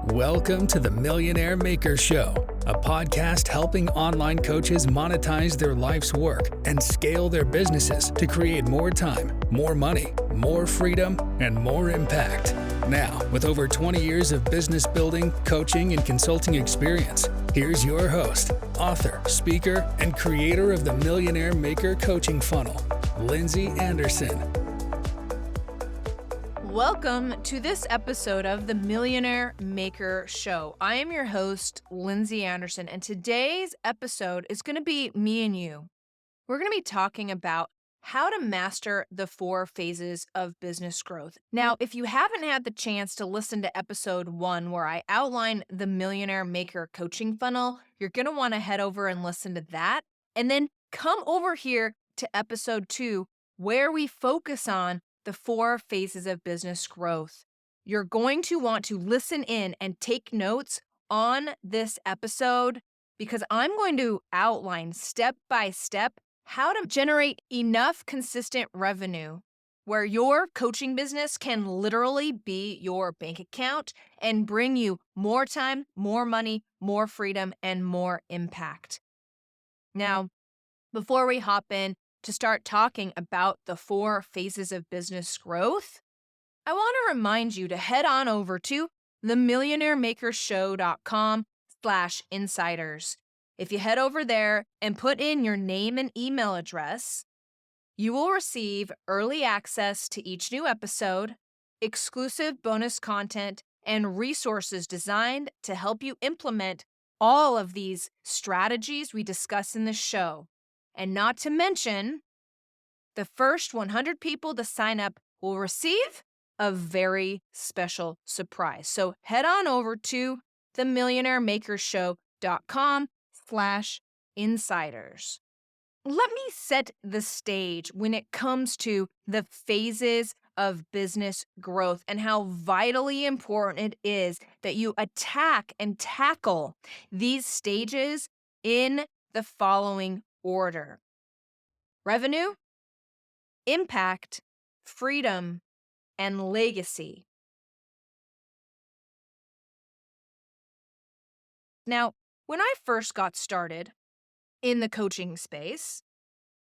Welcome to the Millionaire Maker Show, a podcast helping online coaches monetize their life's work and scale their businesses to create more time, more money, more freedom, and more impact. Now, with over 20 years of business building, coaching, and consulting experience, here's your host, author, speaker, and creator of the Millionaire Maker Coaching Funnel, Lindsey Anderson. Welcome to this episode of the Millionaire Maker Show. I am your host, Lindsey Anderson, and today's episode is going to be me and you. We're going to be talking about how to master the 4 phases of business growth. Now, if you haven't had the chance to listen to episode 1 where I outline the Millionaire Maker Coaching Funnel, you're going to want to head over and listen to that, and then come over here to episode 2 where we focus on the 4 phases of business growth. You're going to want to listen in and take notes on this episode because I'm going to outline step by step how to generate enough consistent revenue where your coaching business can literally be your bank account and bring you more time, more money, more freedom, and more impact. Now, before we hop in to start talking about the 4 phases of business growth, I want to remind you to head on over to themillionairemakershow.com/insiders. If you head over there and put in your name and email address, you will receive early access to each new episode, exclusive bonus content, and resources designed to help you implement all of these strategies we discuss in the show. And not to mention, the first 100 people to sign up will receive a very special surprise. So head on over to themillionairemakershow.com/insiders. Let me set the stage when it comes to the phases of business growth and how vitally important it is that you attack and tackle these stages in the following order: revenue, impact, freedom, and legacy. Now, when I first got started in the coaching space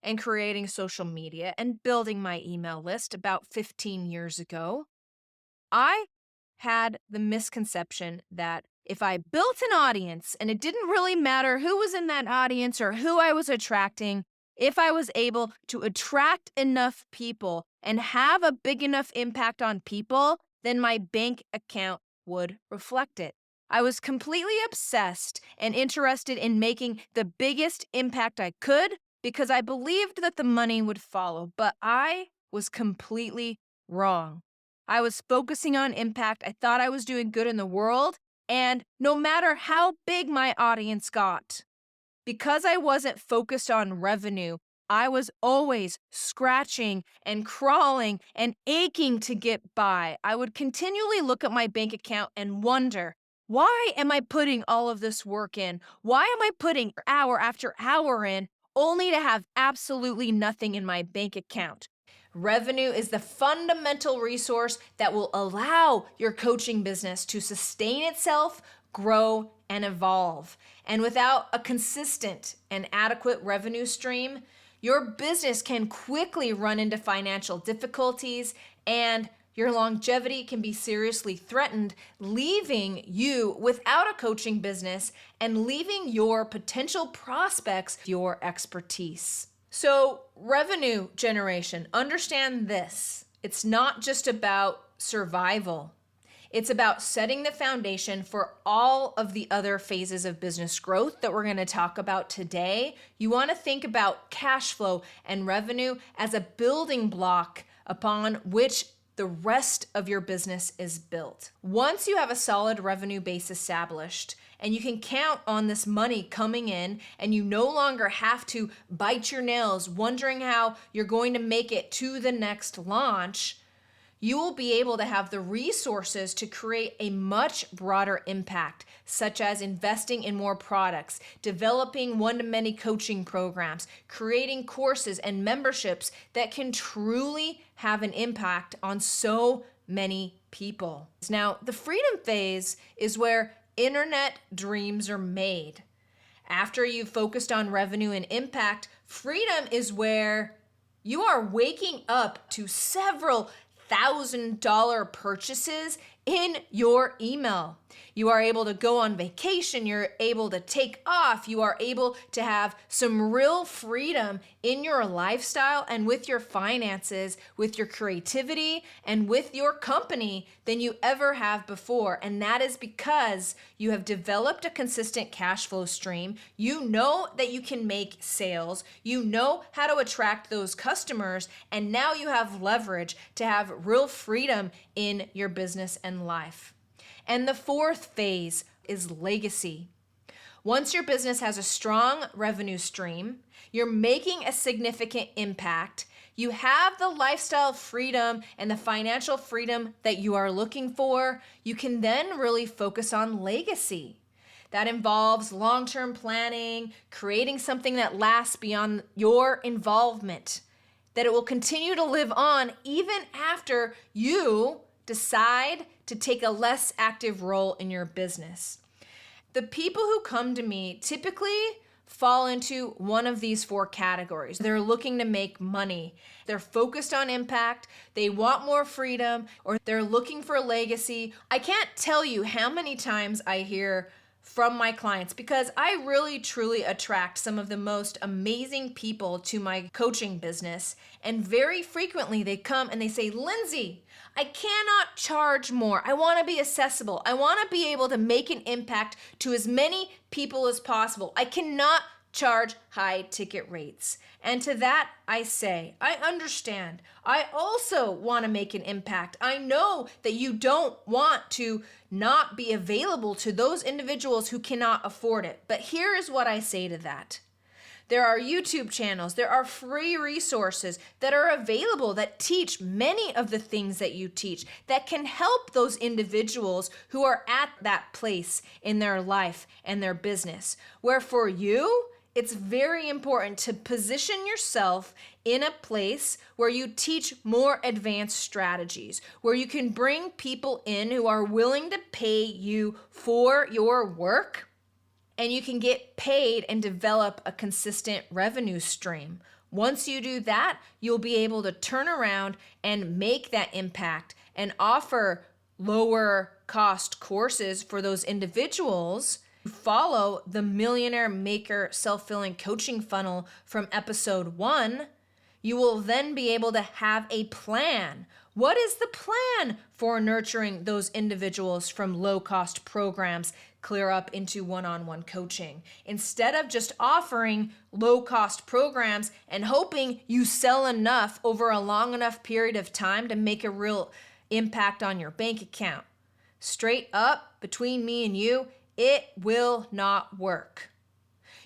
and creating social media and building my email list about 15 years ago, I had the misconception that if I built an audience and it didn't really matter who was in that audience or who I was attracting, if I was able to attract enough people and have a big enough impact on people, then my bank account would reflect it. I was completely obsessed and interested in making the biggest impact I could because I believed that the money would follow, but I was completely wrong. I was focusing on impact. I thought I was doing good in the world, and no matter how big my audience got, because I wasn't focused on revenue, I was always scratching and crawling and aching to get by. I would continually look at my bank account and wonder, why am I putting all of this work in? Why am I putting hour after hour in only to have absolutely nothing in my bank account? Revenue is the fundamental resource that will allow your coaching business to sustain itself, grow, and evolve. And without a consistent and adequate revenue stream, your business can quickly run into financial difficulties and your longevity can be seriously threatened, leaving you without a coaching business and leaving your potential prospects your expertise. So, revenue generation, understand this. It's not just about survival. It's about setting the foundation for all of the other phases of business growth that we're going to talk about today. You want to think about cash flow and revenue as a building block upon which the rest of your business is built. Once you have a solid revenue base established and you can count on this money coming in and you no longer have to bite your nails wondering how you're going to make it to the next launch, you will be able to have the resources to create a much broader impact, such as investing in more products, developing one-to-many coaching programs, creating courses and memberships that can truly have an impact on so many people. Now, the freedom phase is where internet dreams are made. After you've focused on revenue and impact, freedom is where you are waking up to several $1,000 purchases in your email. You are able to go on vacation. You're able to take off. You are able to have some real freedom in your lifestyle and with your finances, with your creativity, and with your company than you ever have before. And that is because you have developed a consistent cash flow stream. You know that you can make sales. You know how to attract those customers. And now you have leverage to have real freedom in your business and life. And the fourth phase is legacy. Once your business has a strong revenue stream, you're making a significant impact, you have the lifestyle freedom and the financial freedom that you are looking for, you can then really focus on legacy. That involves long-term planning, creating something that lasts beyond your involvement, that it will continue to live on even after you decide to take a less active role in your business. The people who come to me typically fall into one of these four categories. They're looking to make money. They're focused on impact. They want more freedom, or they're looking for legacy. I can't tell you how many times I hear from my clients, because I really truly attract some of the most amazing people to my coaching business. And very frequently they come and they say, Lindsey, I cannot charge more. I want to be accessible. I want to be able to make an impact to as many people as possible. I cannot charge high ticket rates. And to that, I say, I understand. I also want to make an impact. I know that you don't want to not be available to those individuals who cannot afford it. But here is what I say to that. There are YouTube channels, there are free resources that are available that teach many of the things that you teach, that can help those individuals who are at that place in their life and their business. Where for you, it's very important to position yourself in a place where you teach more advanced strategies, where you can bring people in who are willing to pay you for your work, and you can get paid and develop a consistent revenue stream. Once you do that, you'll be able to turn around and make that impact and offer lower cost courses for those individuals. Follow the Millionaire Maker Self-Filling Coaching Funnel from episode 1, you will then be able to have a plan. What is the plan for nurturing those individuals from low-cost programs clear up into one-on-one coaching? Instead of just offering low-cost programs and hoping you sell enough over a long enough period of time to make a real impact on your bank account. Straight up, between me and you, it will not work.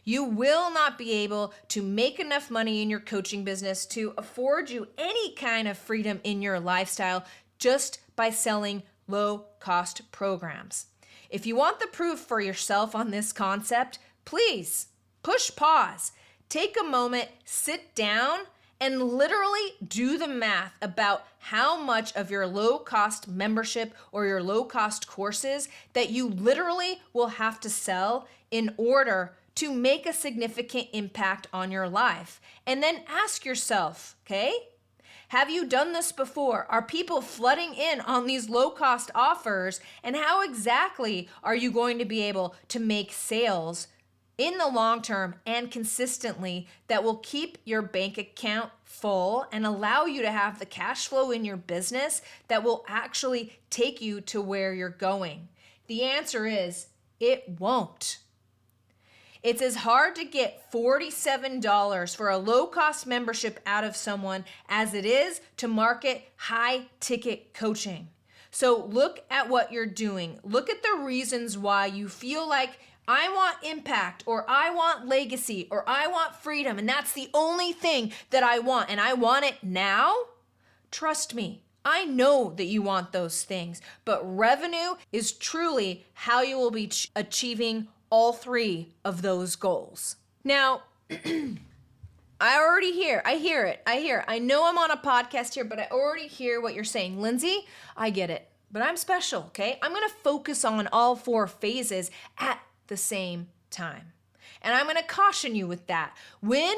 You will not be able to make enough money in your coaching business to afford you any kind of freedom in your lifestyle just by selling low-cost programs. If you want the proof for yourself on this concept, please push pause, take a moment, sit down, and literally do the math about how much of your low-cost membership or your low-cost courses that you literally will have to sell in order to make a significant impact on your life. And then ask yourself, okay, have you done this before? Are people flooding in on these low-cost offers? And how exactly are you going to be able to make sales in the long term and consistently that will keep your bank account full and allow you to have the cash flow in your business that will actually take you to where you're going? The answer is, it won't. It's as hard to get $47 for a low-cost membership out of someone as it is to market high-ticket coaching. So look at what you're doing. Look at the reasons why you feel like I want impact, or I want legacy, or I want freedom, and that's the only thing that I want, and I want it now. Trust me, I know that you want those things, but revenue is truly how you will be achieving all three of those goals. Now, I hear it. I know I'm on a podcast here, but I already hear what you're saying. Lindsey, I get it. but I'm special, okay? I'm gonna focus on all 4 phases at the same time. And I'm gonna caution you with that. When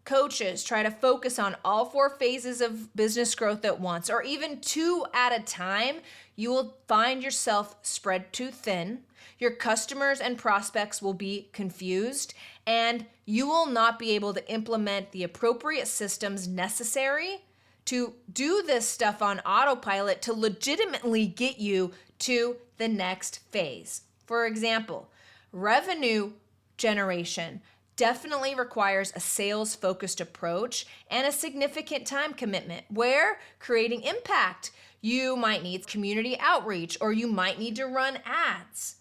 coaches try to focus on all 4 phases of business growth at once, or even 2 at a time, you will find yourself spread too thin. Your customers and prospects will be confused, and you will not be able to implement the appropriate systems necessary to do this stuff on autopilot to legitimately get you to the next phase. For example, revenue generation definitely requires a sales-focused approach and a significant time commitment where creating impact, you might need community outreach or you might need to run ads.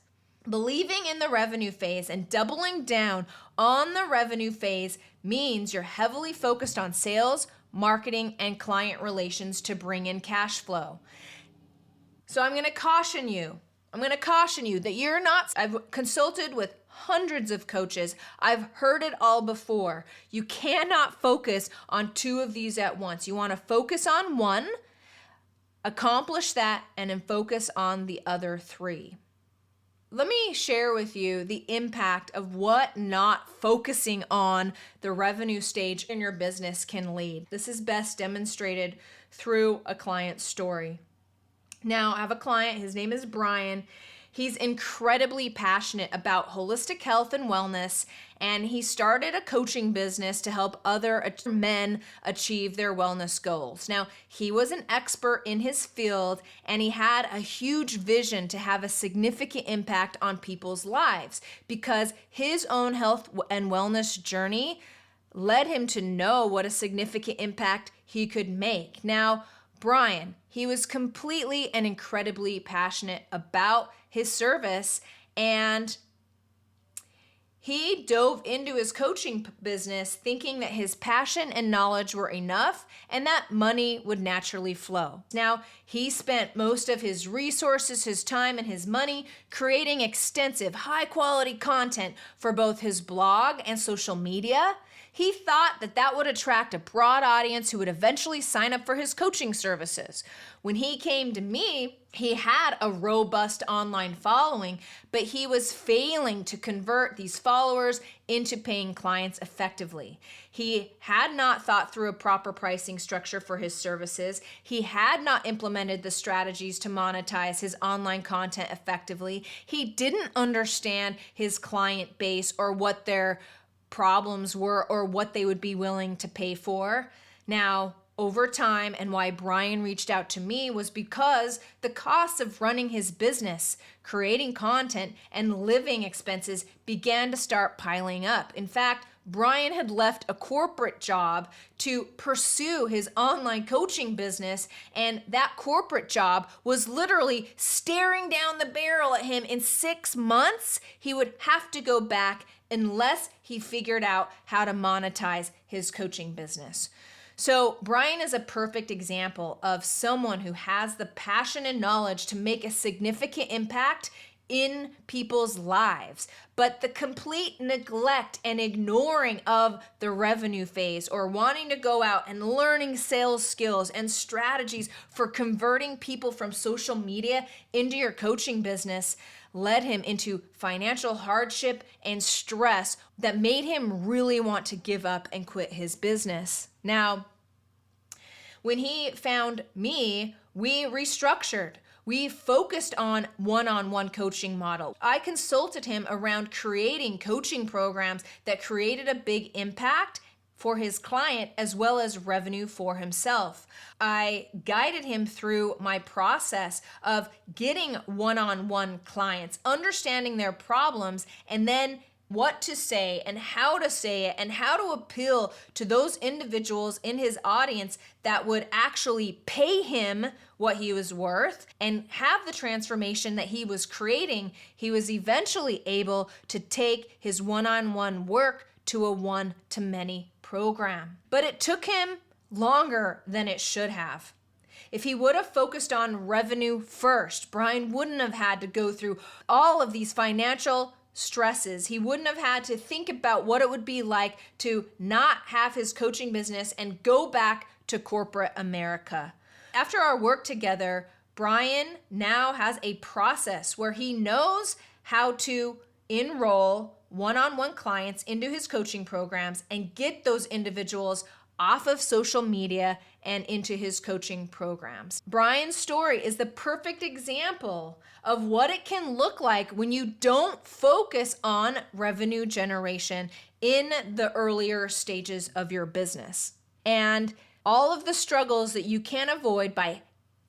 Believing in the revenue phase and doubling down on the revenue phase means you're heavily focused on sales, marketing, and client relations to bring in cash flow. So I'm going to caution you that you're not, I've consulted with hundreds of coaches. I've heard it all before. You cannot focus on 2 of these at once. You want to focus on 1, accomplish that, and then focus on the other 3. Let me share with you the impact of what not focusing on the revenue stage in your business can lead. This is best demonstrated through a client story. Now, I have a client, his name is Brian. He's incredibly passionate about holistic health and wellness, and he started a coaching business to help other men achieve their wellness goals. Now, he was an expert in his field, and he had a huge vision to have a significant impact on people's lives because his own health and wellness journey led him to know what a significant impact he could make. Now, Brian, he was completely and incredibly passionate about his service, and he dove into his coaching business thinking that his passion and knowledge were enough and that money would naturally flow. Now, he spent most of his resources, his time, and his money creating extensive, high-quality content for both his blog and social media. He thought that that would attract a broad audience who would eventually sign up for his coaching services. When he came to me, he had a robust online following, but he was failing to convert these followers into paying clients effectively. He had not thought through a proper pricing structure for his services. He had not implemented the strategies to monetize his online content effectively. He didn't understand his client base or what their problems were or what they would be willing to pay for. Now, over time, and why Brian reached out to me was because the costs of running his business, creating content, and living expenses began to start piling up. In fact, Brian had left a corporate job to pursue his online coaching business, and that corporate job was literally staring down the barrel at him. In 6 months, he would have to go back unless he figured out how to monetize his coaching business. So Brian is a perfect example of someone who has the passion and knowledge to make a significant impact in people's lives, but the complete neglect and ignoring of the revenue phase or wanting to go out and learning sales skills and strategies for converting people from social media into your coaching business led him into financial hardship and stress that made him really want to give up and quit his business. Now, when he found me, we restructured. We focused on one-on-one coaching model. I consulted him around creating coaching programs that created a big impact for his client as well as revenue for himself. I guided him through my process of getting one-on-one clients, understanding their problems, and then what to say and how to say it and how to appeal to those individuals in his audience that would actually pay him what he was worth and have the transformation that he was creating. He was eventually able to take his one-on-one work to a one-to-many program. But it took him longer than it should have. If he would have focused on revenue first, Brian wouldn't have had to go through all of these financial stresses. He wouldn't have had to think about what it would be like to not have his coaching business and go back to corporate America. After our work together, Brian now has a process where he knows how to enroll one-on-one clients into his coaching programs and get those individuals off of social media and into his coaching programs. Brian's story is the perfect example of what it can look like when you don't focus on revenue generation in the earlier stages of your business. And all of the struggles that you can avoid by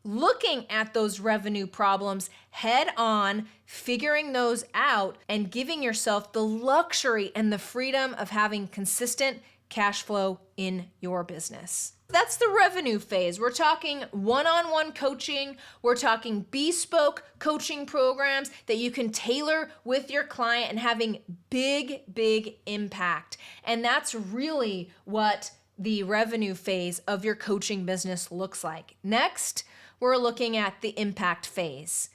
looking at those revenue problems head on, figuring those out, and giving yourself the luxury and the freedom of having consistent cash flow in your business. That's the revenue phase. We're talking one-on-one coaching. We're talking bespoke coaching programs that you can tailor with your client and having big impact. And that's really what the revenue phase of your coaching business looks like. Next, we're looking at the impact phase.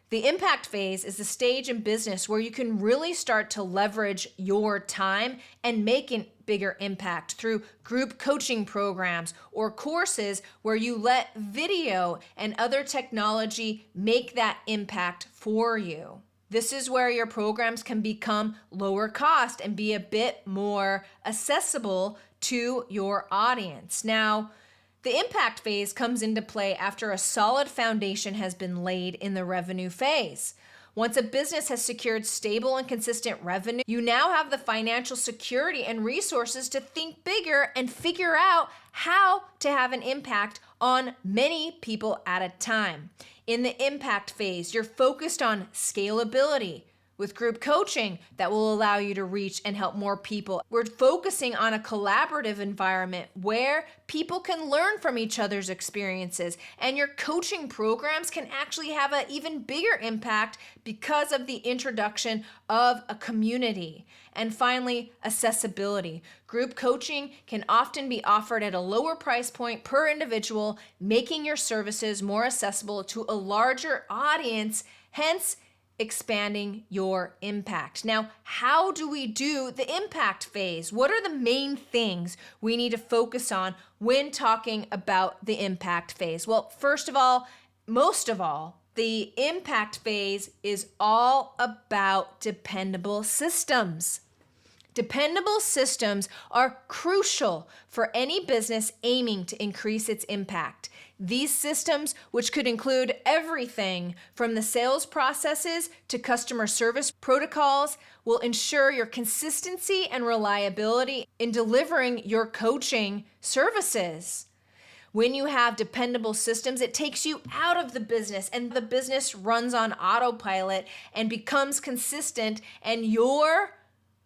The impact phase is the stage in business where you can really start to leverage your time and make a bigger impact through group coaching programs or courses where you let video and other technology make that impact for you. This is where your programs can become lower cost and be a bit more accessible to your audience. Now, the impact phase comes into play after a solid foundation has been laid in the revenue phase. Once a business has secured stable and consistent revenue, you now have the financial security and resources to think bigger and figure out how to have an impact on many people at a time. In the impact phase, you're focused on scalability, with group coaching that will allow you to reach and help more people. We're focusing on a collaborative environment where people can learn from each other's experiences, and your coaching programs can actually have an even bigger impact because of the introduction of a community. And finally, accessibility. Group coaching can often be offered at a lower price point per individual, making your services more accessible to a larger audience, hence expanding your impact. Now, how do we do the impact phase? What are the main things we need to focus on when talking about the impact phase? Well, first of all, most of all, the impact phase is all about dependable systems. Dependable systems are crucial for any business aiming to increase its impact. These systems, which could include everything from the sales processes to customer service protocols, will ensure your consistency and reliability in delivering your coaching services. When you have dependable systems, it takes you out of the business and the business runs on autopilot and becomes consistent, and your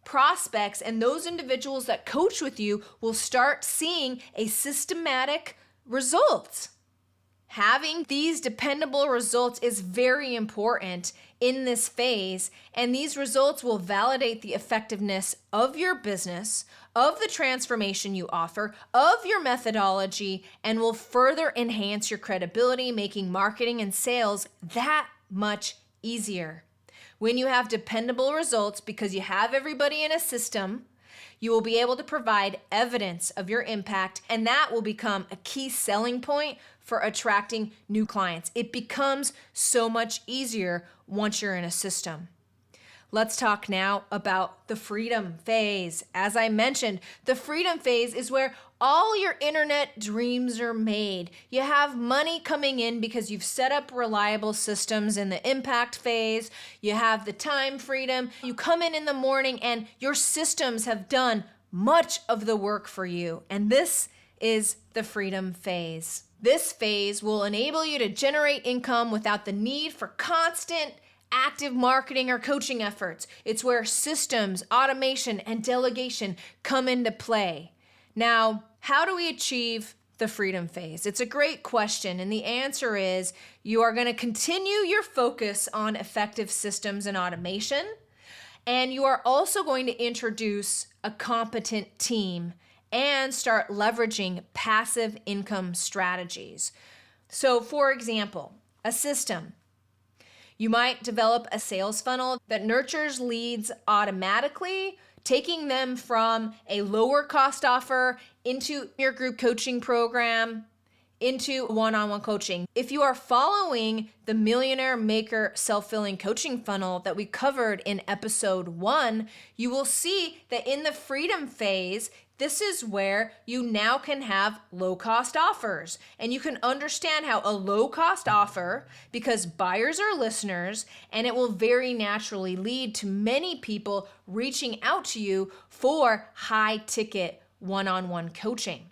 prospects and those individuals that coach with you will start seeing a systematic result. Having these dependable results is very important in this phase, and these results will validate the effectiveness of your business, of the transformation you offer, of your methodology, and will further enhance your credibility, making marketing and sales that much easier. When you have dependable results because you have everybody in a system, you will be able to provide evidence of your impact, and that will become a key selling point for attracting new clients. It becomes so much easier once you're in a system. Let's talk now about the freedom phase. As I mentioned, the freedom phase is where all your internet dreams are made. You have money coming in because you've set up reliable systems in the impact phase. You have the time freedom. You come in the morning and your systems have done much of the work for you. And this is the freedom phase. This phase will enable you to generate income without the need for constant active marketing or coaching efforts. It's where systems, automation, and delegation come into play. Now, how do we achieve the freedom phase? It's a great question, and the answer is you are going to continue your focus on effective systems and automation, and you are also going to introduce a competent team and start leveraging passive income strategies. So, for example, a system. You might develop a sales funnel that nurtures leads automatically, taking them from a lower cost offer into your group coaching program, into one-on-one coaching. If you are following the Millionaire Maker self-filling coaching funnel that we covered in episode 1, you will see that in the freedom phase, this is where you now can have low-cost offers. And you can understand how a low-cost offer, because buyers are listeners, and it will very naturally lead to many people reaching out to you for high-ticket one-on-one coaching.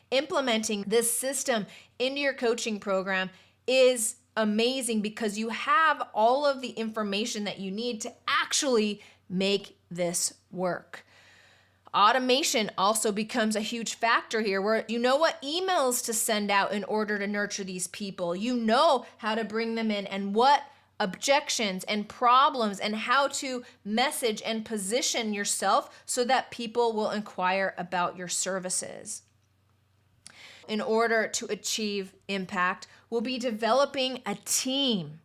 Implementing this system into your coaching program is amazing because you have all of the information that you need to actually make this work. Automation also becomes a huge factor here, where you know what emails to send out in order to nurture these people. You know how to bring them in and what objections and problems and how to message and position yourself so that people will inquire about your services. In order to achieve impact, we'll be developing a team.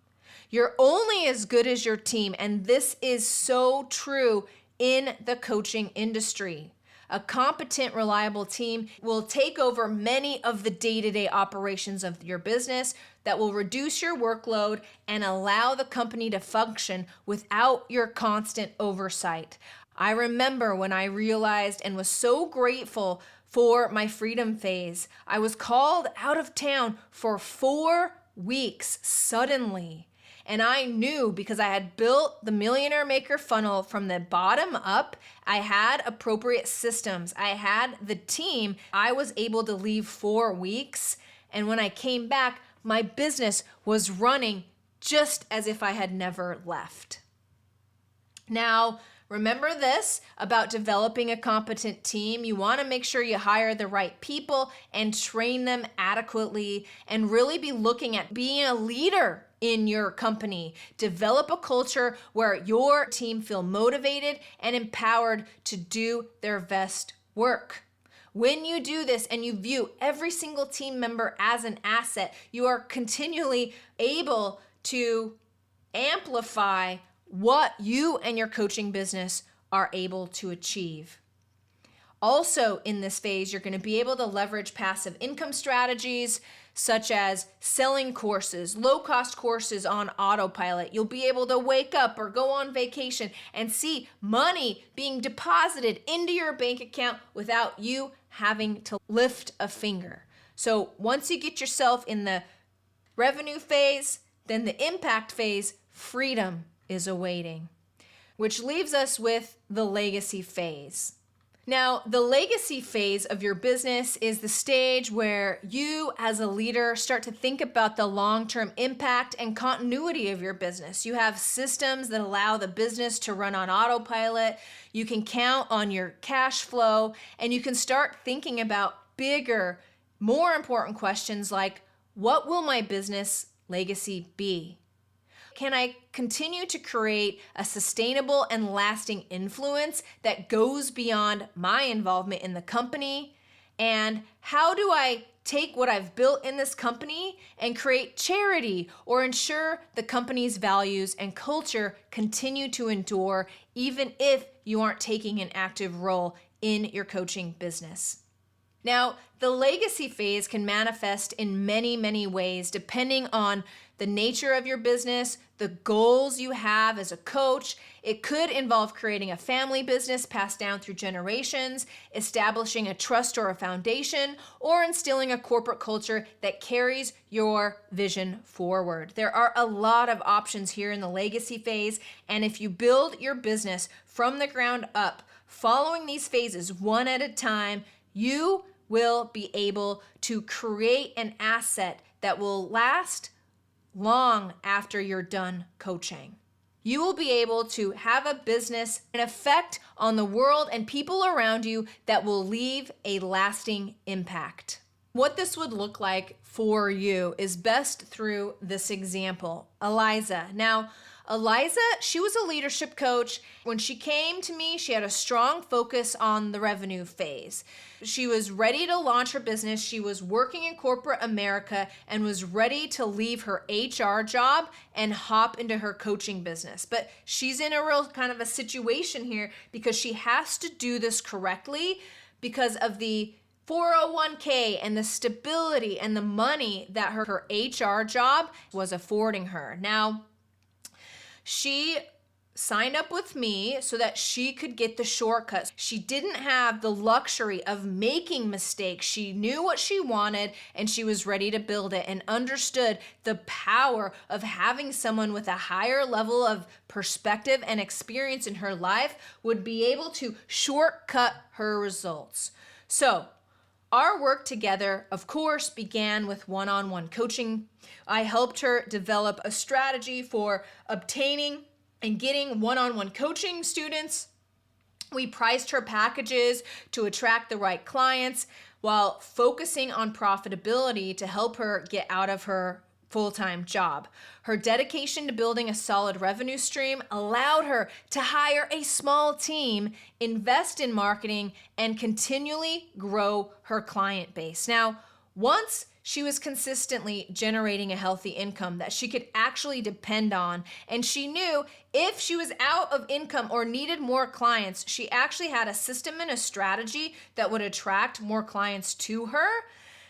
You're only as good as your team, and this is so true in the coaching industry. A competent, reliable team will take over many of the day-to-day operations of your business that will reduce your workload and allow the company to function without your constant oversight. I remember when I realized and was so grateful for my freedom phase. I was called out of town for 4 weeks suddenly. And I knew, because I had built the Millionaire Maker funnel from the bottom up, I had appropriate systems, I had the team, I was able to leave 4 weeks. And when I came back, my business was running just as if I had never left. Now, remember this about developing a competent team. You want to make sure you hire the right people and train them adequately, and really be looking at being a leader in your company. Develop a culture where your team feel motivated and empowered to do their best work. When you do this and you view every single team member as an asset, you are continually able to amplify what you and your coaching business are able to achieve. Also in this phase, you're going to be able to leverage passive income strategies such as selling courses, low-cost courses on autopilot. You'll be able to wake up or go on vacation and see money being deposited into your bank account without you having to lift a finger. So once you get yourself in the revenue phase, then the impact phase, freedom is awaiting, which leaves us with the legacy phase. Now, the legacy phase of your business is the stage where you as a leader start to think about the long-term impact and continuity of your business. You have systems that allow the business to run on autopilot. You can count on your cash flow, and you can start thinking about bigger, more important questions like, what will my business legacy be? Can I continue to create a sustainable and lasting influence that goes beyond my involvement in the company? And how do I take what I've built in this company and create charity or ensure the company's values and culture continue to endure even if you aren't taking an active role in your coaching business? Now, the legacy phase can manifest in many, many ways depending on the nature of your business, the goals you have as a coach. It could involve creating a family business passed down through generations, establishing a trust or a foundation, or instilling a corporate culture that carries your vision forward. There are a lot of options here in the legacy phase, and if you build your business from the ground up, following these phases one at a time, you will be able to create an asset that will last long after you're done coaching. You will be able to have a business, an effect on the world and people around you that will leave a lasting impact. What this would look like for you is best through this example. Eliza. Now, Eliza, she was a leadership coach. When she came to me, she had a strong focus on the revenue phase. She was ready to launch her business. She was working in corporate America and was ready to leave her HR job and hop into her coaching business. But she's in a real kind of a situation here because she has to do this correctly because of the 401k and the stability and the money that her HR job was affording her. Now, she signed up with me so that she could get the shortcuts. She didn't have the luxury of making mistakes. She knew what she wanted and she was ready to build it and understood the power of having someone with a higher level of perspective and experience in her life would be able to shortcut her results. So, our work together, of course, began with one-on-one coaching. I helped her develop a strategy for obtaining and getting one-on-one coaching students. We priced her packages to attract the right clients while focusing on profitability to help her get out of her full-time job. Her dedication to building a solid revenue stream allowed her to hire a small team, invest in marketing, and continually grow her client base. Now, once she was consistently generating a healthy income that she could actually depend on, and she knew if she was out of income or needed more clients, she actually had a system and a strategy that would attract more clients to her.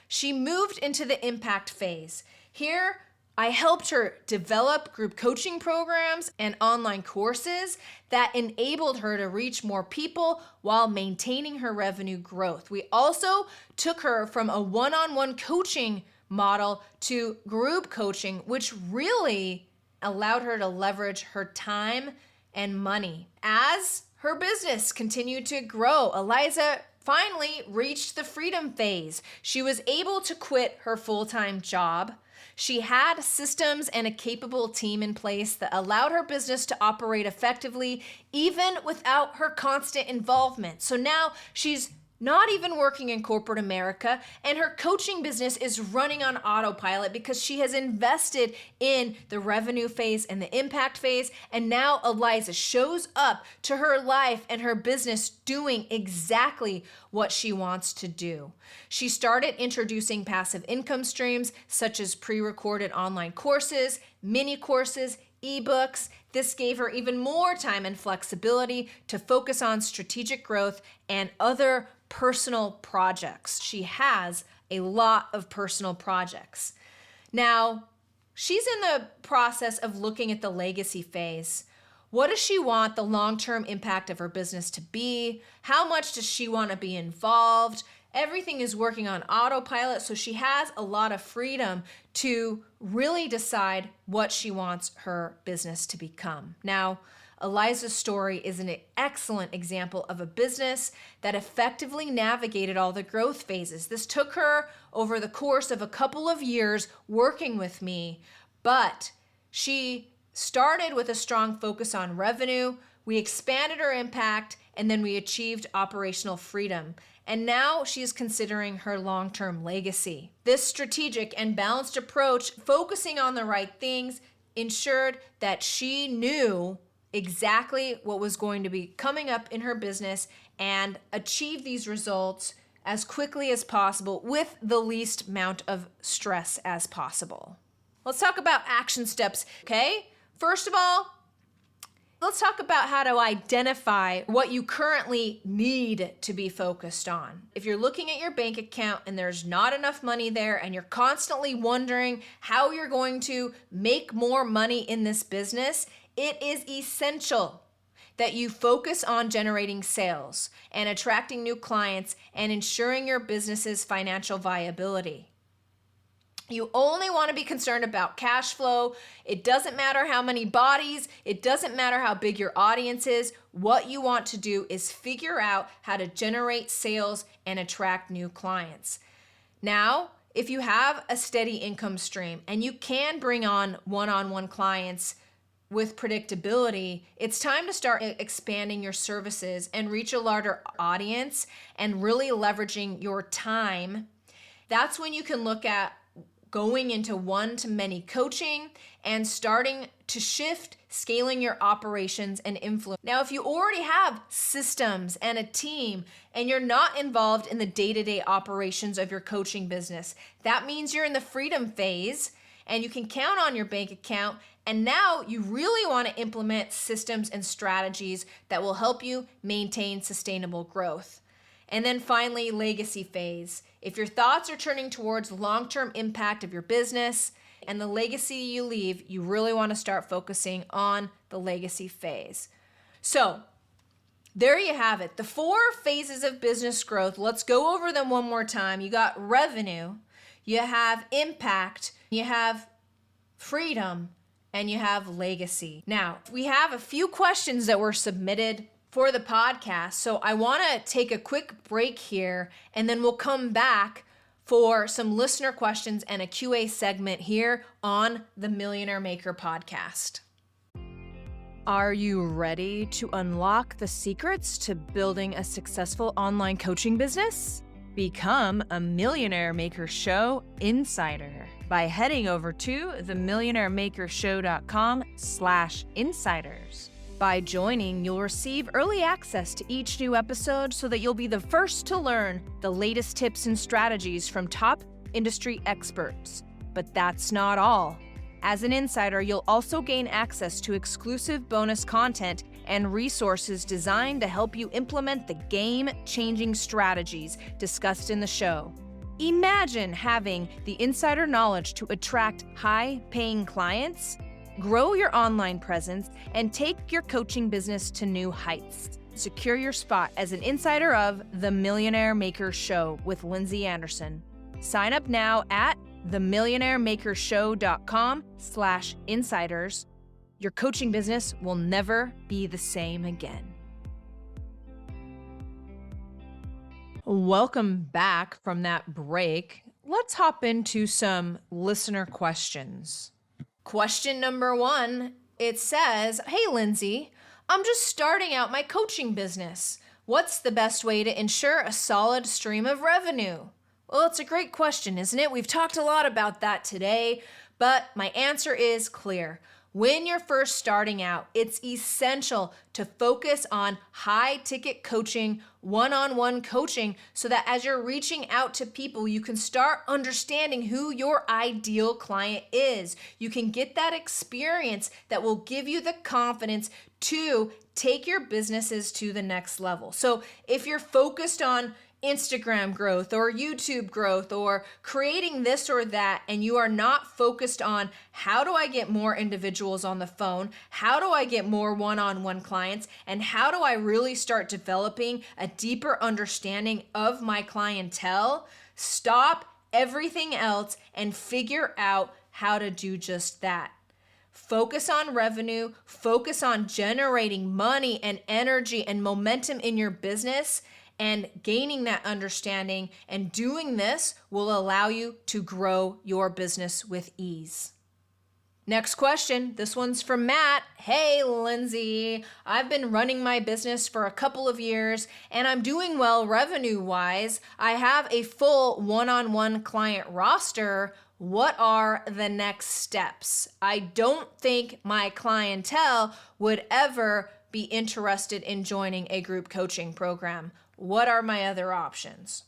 She moved into the impact phase. Here, I helped her develop group coaching programs and online courses that enabled her to reach more people while maintaining her revenue growth. We also took her from a one-on-one coaching model to group coaching, which really allowed her to leverage her time and money. As her business continued to grow, Eliza finally reached the freedom phase. She was able to quit her full-time job. She had systems and a capable team in place that allowed her business to operate effectively, even without her constant involvement. So now she's not even working in corporate America, and her coaching business is running on autopilot because she has invested in the revenue phase and the impact phase, and now Eliza shows up to her life and her business doing exactly what she wants to do. She started introducing passive income streams such as pre-recorded online courses, mini courses, ebooks. This gave her even more time and flexibility to focus on strategic growth and other personal projects. She has a lot of personal projects. Now, she's in the process of looking at the legacy phase. What does she want the long-term impact of her business to be? How much does she want to be involved? Everything is working on autopilot, so she has a lot of freedom to really decide what she wants her business to become. Now, Eliza's story is an excellent example of a business that effectively navigated all the growth phases. This took her over the course of a couple of years working with me, but she started with a strong focus on revenue. We expanded her impact, and then we achieved operational freedom. And now she is considering her long-term legacy. This strategic and balanced approach, focusing on the right things, ensured that she knew exactly what was going to be coming up in her business and achieve these results as quickly as possible with the least amount of stress as possible. Let's talk about action steps, okay? First of all, let's talk about how to identify what you currently need to be focused on. If you're looking at your bank account and there's not enough money there and you're constantly wondering how you're going to make more money in this business, it is essential that you focus on generating sales and attracting new clients and ensuring your business's financial viability. You only want to be concerned about cash flow. It doesn't matter how many bodies, it doesn't matter how big your audience is. What you want to do is figure out how to generate sales and attract new clients. Now, if you have a steady income stream and you can bring on one-on-one clients with predictability, it's time to start expanding your services and reach a larger audience and really leveraging your time. That's when you can look at going into one-to-many coaching and starting to shift, scaling your operations and influence. Now, if you already have systems and a team and you're not involved in the day-to-day operations of your coaching business, that means you're in the freedom phase and you can count on your bank account. And now you really want to implement systems and strategies that will help you maintain sustainable growth. And then finally, legacy phase. If your thoughts are turning towards long-term impact of your business and the legacy you leave, you really want to start focusing on the legacy phase. So there you have it. The 4 phases of business growth. Let's go over them one more time. You got revenue, you have impact, you have freedom, and you have legacy. Now, we have a few questions that were submitted for the podcast. So I want to take a quick break here, and then we'll come back for some listener questions and a QA segment here on the Millionaire Maker podcast. Are you ready to unlock the secrets to building a successful online coaching business? Become a Millionaire Maker Show insider by heading over to themillionairemakershow.com/insiders. By joining, you'll receive early access to each new episode so that you'll be the first to learn the latest tips and strategies from top industry experts. But that's not all. As an insider, you'll also gain access to exclusive bonus content and resources designed to help you implement the game-changing strategies discussed in the show. Imagine having the insider knowledge to attract high-paying clients, grow your online presence, and take your coaching business to new heights. Secure your spot as an insider of The Millionaire Maker Show with Lindsey Anderson. Sign up now at themillionairemakershow.com/insiders. Your coaching business will never be the same again. Welcome back from that break. Let's hop into some listener questions. Question number 1, it says, "Hey Lindsey, I'm just starting out my coaching business. What's the best way to ensure a solid stream of revenue?" Well, it's a great question, isn't it? We've talked a lot about that today, but my answer is clear. When you're first starting out, it's essential to focus on high-ticket coaching, one-on-one coaching, so that as you're reaching out to people, you can start understanding who your ideal client is. You can get that experience that will give you the confidence to take your businesses to the next level. So if you're focused on Instagram growth or YouTube growth or creating this or that, and you are not focused on how do I get more individuals on the phone, how do I get more one-on-one clients, and how do I really start developing a deeper understanding of my clientele, stop everything else and figure out how to do just that. Focus on revenue, focus on generating money and energy and momentum in your business, and gaining that understanding and doing this will allow you to grow your business with ease. Next question. This one's from Matt. "Hey, Lindsey, I've been running my business for a couple of years and I'm doing well revenue-wise. I have a full one-on-one client roster. What are the next steps? I don't think my clientele would ever be interested in joining a group coaching program. What are my other options?"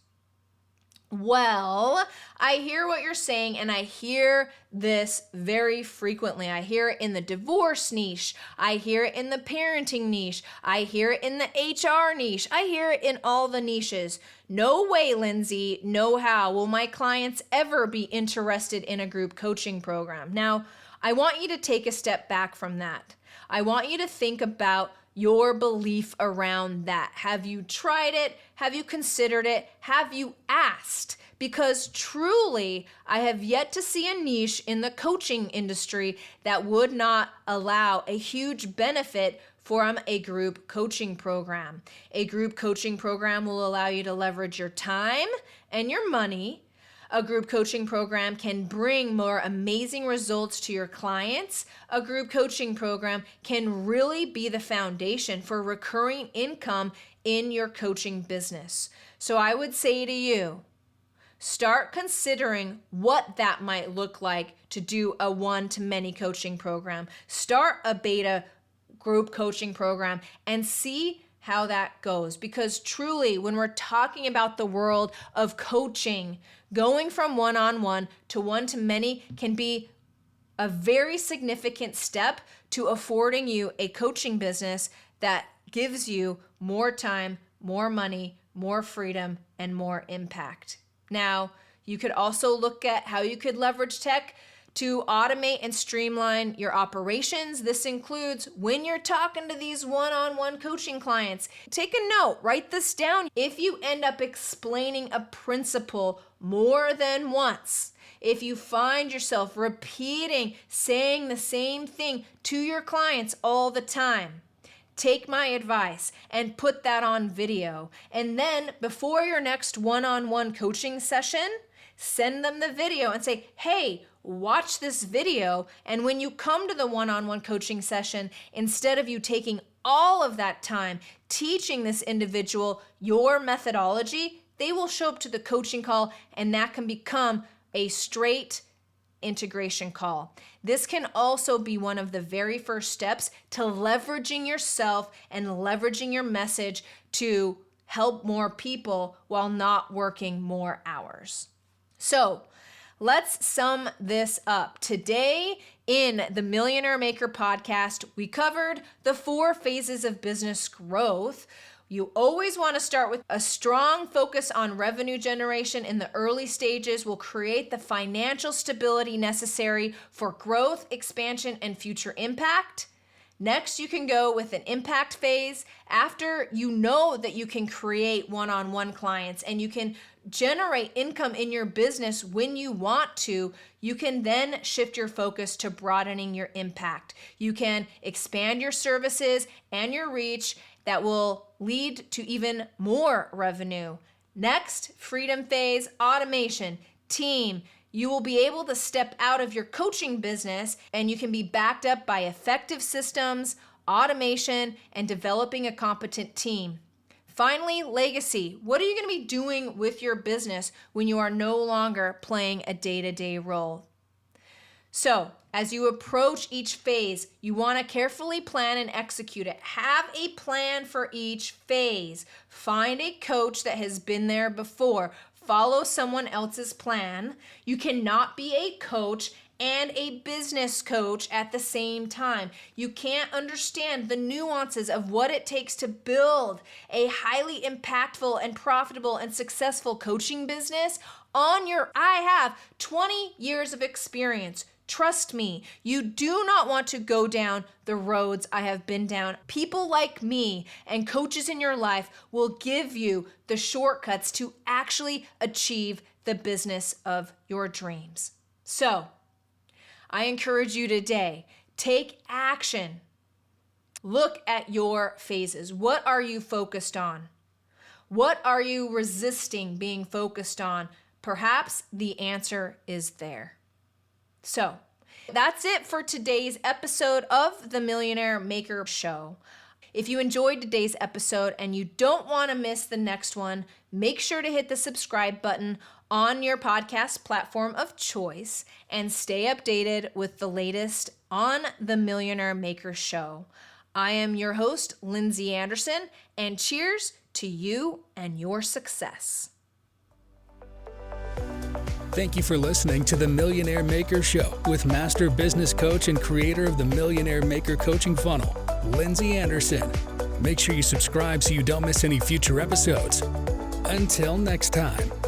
Well, I hear what you're saying, and I hear this very frequently. I hear it in the divorce niche. I hear it in the parenting niche. I hear it in the HR niche. I hear it in all the niches. No way, Lindsey, no how will my clients ever be interested in a group coaching program. Now, I want you to take a step back from that. I want you to think about your belief around that. Have you tried it? Have you considered it? Have you asked? Because truly, I have yet to see a niche in the coaching industry that would not allow a huge benefit from a group coaching program. A group coaching program will allow you to leverage your time and your money. A group coaching program can bring more amazing results to your clients. A group coaching program can really be the foundation for recurring income in your coaching business. So I would say to you, start considering what that might look like to do a one-to-many coaching program. Start a beta group coaching program and see how that goes. Because truly, when we're talking about the world of coaching, going from one-on-one to one-to-many can be a very significant step to affording you a coaching business that gives you more time, more money, more freedom, and more impact. Now, you could also look at how you could leverage tech to automate and streamline your operations. This includes when you're talking to these one-on-one coaching clients. Take a note, write this down. If you end up explaining a principle more than once, if you find yourself repeating, saying the same thing to your clients all the time, take my advice and put that on video. And then before your next one-on-one coaching session, send them the video and say, hey, watch this video. And when you come to the one-on-one coaching session, instead of you taking all of that time teaching this individual your methodology, they will show up to the coaching call, and that can become a straight integration call. This can also be one of the very first steps to leveraging yourself and leveraging your message to help more people while not working more hours. So let's sum this up. Today in the Millionaire Maker podcast, we covered the 4 phases of business growth. You always want to start with a strong focus on revenue generation in the early stages will create the financial stability necessary for growth, expansion, and future impact. Next, you can go with an impact phase. After you know that you can create one-on-one clients and you can generate income in your business when you want to, you can then shift your focus to broadening your impact. You can expand your services and your reach that will lead to even more revenue. Next, freedom phase, automation, team. You will be able to step out of your coaching business and you can be backed up by effective systems, automation, and developing a competent team. Finally, legacy. What are you going to be doing with your business when you are no longer playing a day-to-day role? So, as you approach each phase, you want to carefully plan and execute it. Have a plan for each phase. Find a coach that has been there before. Follow someone else's plan. You cannot be a coach and a business coach at the same time. You can't understand the nuances of what it takes to build a highly impactful and profitable and successful coaching business on your. I have 20 years of experience. Trust me, you do not want to go down the roads I have been down. People like me and coaches in your life will give you the shortcuts to actually achieve the business of your dreams. So, I encourage you today, take action. Look at your phases. What are you focused on? What are you resisting being focused on? Perhaps the answer is there. So, that's it for today's episode of the Millionaire Maker Show. If you enjoyed today's episode and you don't want to miss the next one, make sure to hit the subscribe button on your podcast platform of choice and stay updated with the latest on the Millionaire Maker Show. I am your host, Lindsey Anderson, and cheers to you and your success. Thank you for listening to the Millionaire Maker Show with master business coach and creator of the Millionaire Maker Coaching Funnel, Lindsey Anderson. Make sure you subscribe so you don't miss any future episodes. Until next time.